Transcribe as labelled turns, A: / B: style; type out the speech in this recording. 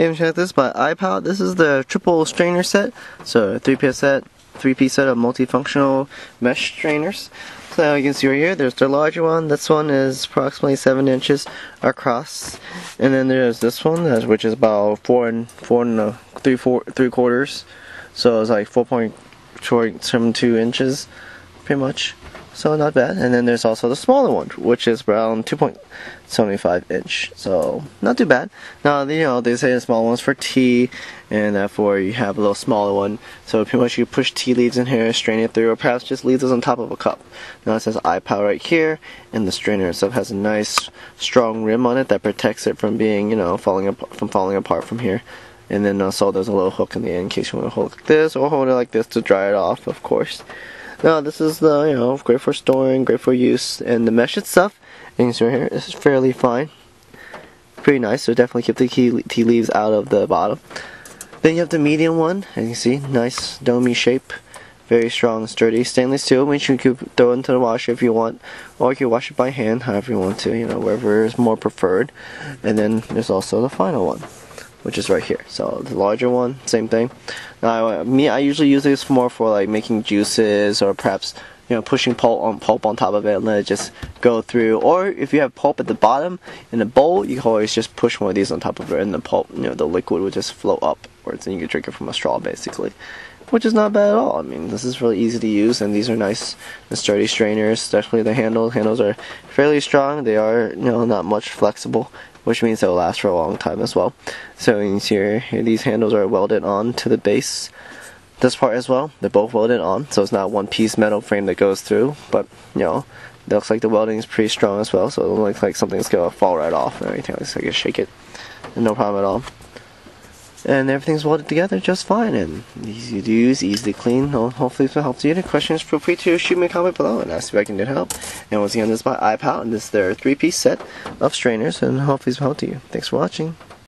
A: Hey, check this by iPower. This is the triple strainer set. So a three-piece set of multifunctional mesh strainers. So you can see right here, there's the larger one. This one is approximately 7 inches across, and then there's this one, which is about 4 and 3/4. So it's like 4.72 inches, pretty much. So not bad. And then there's also the smaller one, which is around 2.75 inch. So not too bad. Now, you know, they say the small one's for tea, and therefore you have a little smaller one. So pretty much you push tea leaves in here, strain it through, or perhaps just leave those on top of a cup. Now it says iPower right here, and the strainer itself has a nice strong rim on it that protects it from being, you know, falling apart from here. And then also there's a little hook in the end in case you want to hold it like this, or hold it like this to dry it off, of course. Now this is the, you know, great for storing, great for use, and the mesh itself, and you can see right here, is fairly fine. Pretty nice, so definitely keep the tea leaves out of the bottom. Then you have the medium one, and you see, nice domey shape, very strong, sturdy, stainless steel, which you could throw into the washer if you want, or you can wash it by hand, however you want to, you know, wherever is more preferred. And then there's also the final one, which is right here. So the larger one, same thing. Now, I usually use this more for like making juices, or perhaps, you know, pushing pulp on top of it and let it just go through. Or if you have pulp at the bottom in a bowl, you can always just push one of these on top of it, and the pulp, you know, the liquid would just flow upwards, and you can drink it from a straw basically, which is not bad at all. I mean, this is really easy to use, and these are nice and sturdy strainers, especially the handles. Handles are fairly strong. They are, you know, not much flexible, which means they'll last for a long time as well. So you can see here, these handles are welded on to the base. This part as well, they're both welded on, so it's not one piece metal frame that goes through, but, you know, it looks like the welding is pretty strong as well, so it looks like something's gonna fall right off and everything. So I can shake it, and no problem at all. And everything's welded together just fine, and easy to use, easy to clean. Hopefully this will help you. Any questions, feel free to shoot me a comment below and ask if I can help. And once again, this is by iPower, and this is their 3-piece set of strainers, and hopefully this will help you. Thanks for watching.